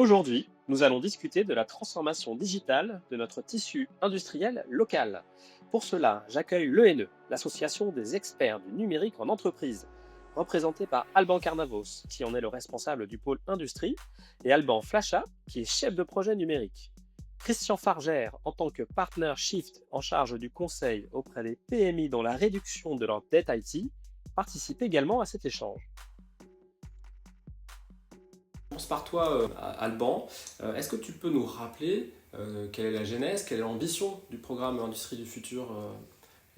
Aujourd'hui, nous allons discuter de la transformation digitale de notre tissu industriel local. Pour cela, j'accueille l'ENE, l'association des experts du numérique en entreprise, représentée par Alban Carnavos, qui en est le responsable du pôle industrie, et Alban Flacha, qui est chef de projet numérique. Christian Fargère, en tant que partner Shift en charge du conseil auprès des PMI dans la réduction de leur dette IT, participe également à cet échange. Commence par toi, Alban. Est-ce que tu peux nous rappeler quelle est la genèse, quelle est l'ambition du programme Industrie du futur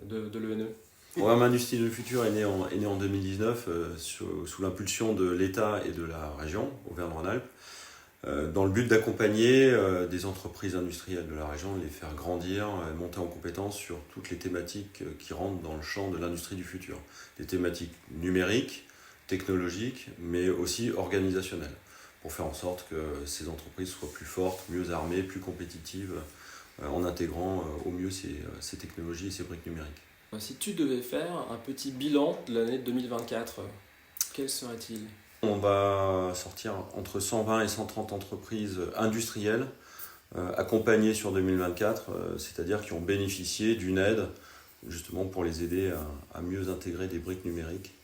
de l'ENE? Le programme Industrie du futur est né en 2019 sous l'impulsion de l'État et de la région, Auvergne-Rhône-Alpes, dans le but d'accompagner des entreprises industrielles de la région, de les faire grandir, monter en compétence sur toutes les thématiques qui rentrent dans le champ de l'industrie du futur. Des thématiques numériques, technologiques, mais aussi organisationnelles, pour faire en sorte que ces entreprises soient plus fortes, mieux armées, plus compétitives, en intégrant au mieux ces technologies et ces briques numériques. Si tu devais faire un petit bilan de l'année 2024, quel serait-il? On va sortir entre 120 et 130 entreprises industrielles accompagnées sur 2024, c'est-à-dire qui ont bénéficié d'une aide justement pour les aider à mieux intégrer des briques numériques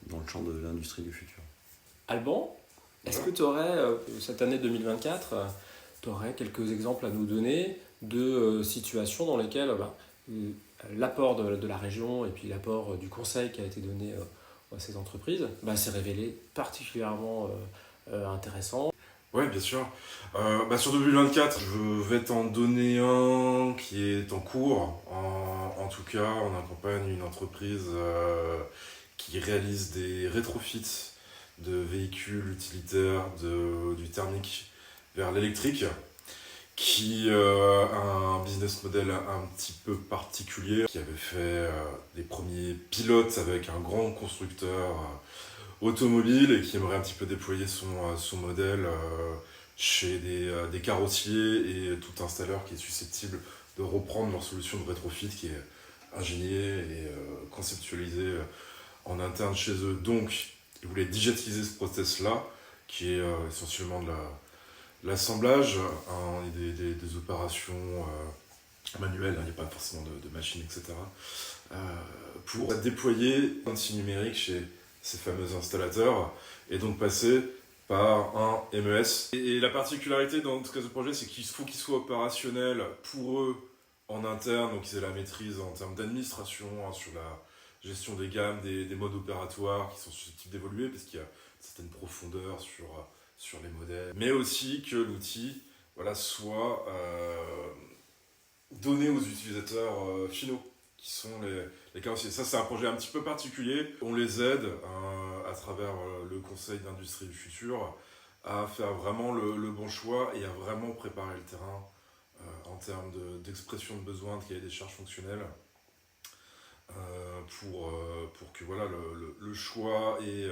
dans le champ de l'industrie du futur. Alban, est-ce que tu aurais, cette année 2024, tu aurais quelques exemples à nous donner de situations dans lesquelles l'apport de la région et puis l'apport du conseil qui a été donné à ces entreprises s'est révélé particulièrement intéressant? Oui, bien sûr. Sur 2024, je vais t'en donner un qui est en cours. En tout cas, on accompagne une entreprise qui réalise des rétrofits de véhicules utilitaires du thermique vers l'électrique, qui a un business model un petit peu particulier, qui avait fait des premiers pilotes avec un grand constructeur automobile et qui aimerait un petit peu déployer son modèle chez des carrossiers et tout installeur qui est susceptible de reprendre leur solution de rétrofit qui est ingéniée et conceptualisée en interne chez eux. Donc, ils voulaient digitaliser ce process-là, qui est essentiellement de l'assemblage et des opérations manuelles, il n'y a pas forcément de machines, etc. Pour déployer un outil numérique chez ces fameux installateurs et donc passer par un MES. Et la particularité dans ce projet, c'est qu'il faut qu'il soit opérationnel pour eux en interne, donc ils aient la maîtrise en termes d'administration, sur la gestion des gammes, des modes opératoires qui sont susceptibles d'évoluer, parce qu'il y a une certaine profondeur sur les modèles, mais aussi que l'outil soit donné aux utilisateurs finaux, qui sont les carrossiers. Ça, c'est un projet un petit peu particulier. On les aide à travers le Conseil d'industrie du futur à faire vraiment le bon choix et à vraiment préparer le terrain en termes d'expression de besoins, de cahier des charges fonctionnelles, pour que le choix et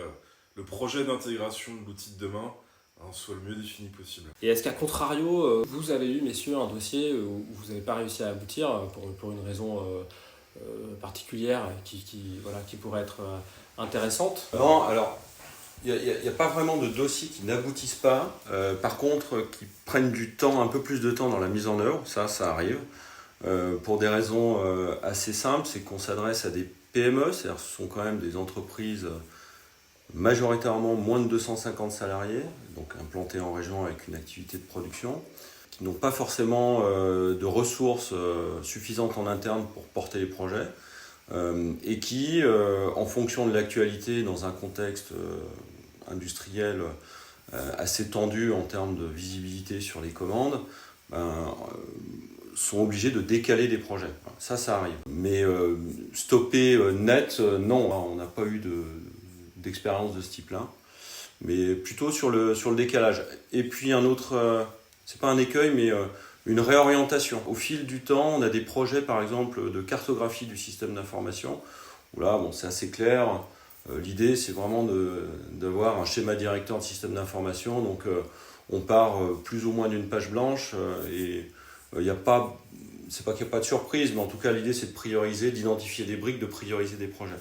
le projet d'intégration de l'outil de demain soit le mieux défini possible. Et est-ce qu'à contrario, vous avez eu, messieurs, un dossier où vous n'avez pas réussi à aboutir pour une raison particulière qui pourrait être intéressante? Non, alors, il n'y a pas vraiment de dossiers qui n'aboutissent pas, par contre, qui prennent un peu plus de temps dans la mise en œuvre, ça arrive, pour des raisons assez simples, c'est qu'on s'adresse à des PME, c'est-à-dire ce sont quand même des entreprises majoritairement moins de 250 salariés, donc implantées en région avec une activité de production, qui n'ont pas forcément de ressources suffisantes en interne pour porter les projets, et qui, en fonction de l'actualité, dans un contexte industriel assez tendu en termes de visibilité sur les commandes, sont obligés de décaler des projets. Ça arrive. Mais stopper net, non, on n'a pas eu d'expérience de ce type-là, mais plutôt sur le décalage. Et puis un autre, c'est pas un écueil, mais une réorientation. Au fil du temps, on a des projets, par exemple, de cartographie du système d'information, où là, c'est assez clair. L'idée, c'est vraiment d'avoir un schéma directeur de système d'information. Donc, on part plus ou moins d'une page blanche, et il n'y a pas... C'est pas qu'il n'y a pas de surprise, mais en tout cas, l'idée, c'est de prioriser, d'identifier des briques, de prioriser des projets.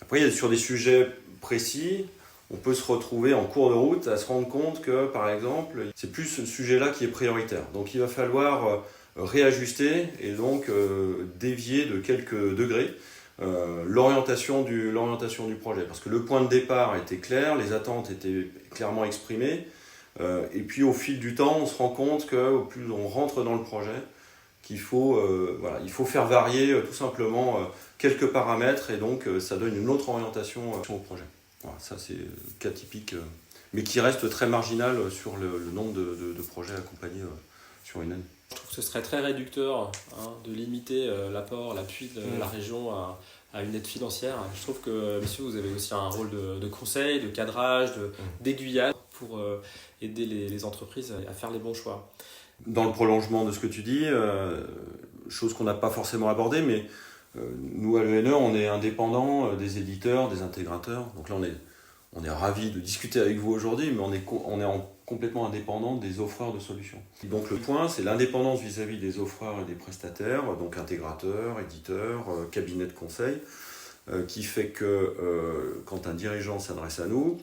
Après, sur des sujets précis, on peut se retrouver en cours de route à se rendre compte que, par exemple, c'est plus ce sujet-là qui est prioritaire. Donc il va falloir réajuster et donc dévier de quelques degrés l'orientation du projet. Parce que le point de départ était clair, les attentes étaient clairement exprimées, et puis au fil du temps, on se rend compte qu'au plus on rentre dans le projet, qu'il faut, il faut faire varier tout simplement quelques paramètres, et donc ça donne une autre orientation au projet. Voilà, ça c'est le cas typique, mais qui reste très marginal sur le nombre de projets accompagnés sur une année. Je trouve que ce serait très réducteur de limiter l'appui de la région à une aide financière. Je trouve que, messieurs, vous avez aussi un rôle de conseil, de cadrage, d'aiguillage pour aider les entreprises à faire les bons choix. Dans le prolongement de ce que tu dis, chose qu'on n'a pas forcément abordée, mais nous à l'ENE, on est indépendant des éditeurs, des intégrateurs. Donc là, on est ravis de discuter avec vous aujourd'hui, mais on est complètement indépendant des offreurs de solutions. Donc le point, c'est l'indépendance vis-à-vis des offreurs et des prestataires, donc intégrateurs, éditeurs, cabinets de conseil, qui fait que quand un dirigeant s'adresse à nous,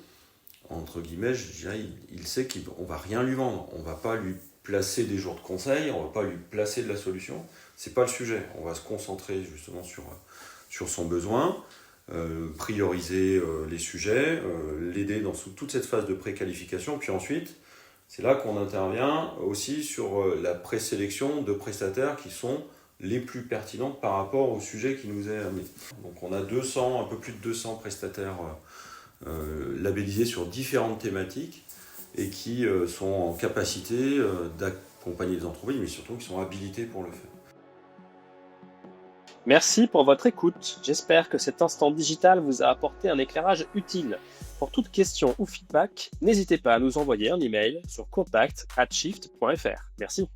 entre guillemets, je dirais, il sait qu'on ne va rien lui vendre. On ne va pas lui placer des jours de conseil, on ne va pas lui placer de la solution. Ce n'est pas le sujet. On va se concentrer justement sur son besoin, prioriser les sujets, l'aider dans toute cette phase de préqualification. Puis ensuite, c'est là qu'on intervient aussi sur la présélection de prestataires qui sont les plus pertinentes par rapport au sujet qui nous est amené. Donc on a un peu plus de 200 prestataires labellisés sur différentes thématiques et qui sont en capacité d'accompagner les entreprises, mais surtout qui sont habilités pour le faire. Merci pour votre écoute. J'espère que cet instant digital vous a apporté un éclairage utile. Pour toute question ou feedback, n'hésitez pas à nous envoyer un email sur contact@shift.fr. Merci.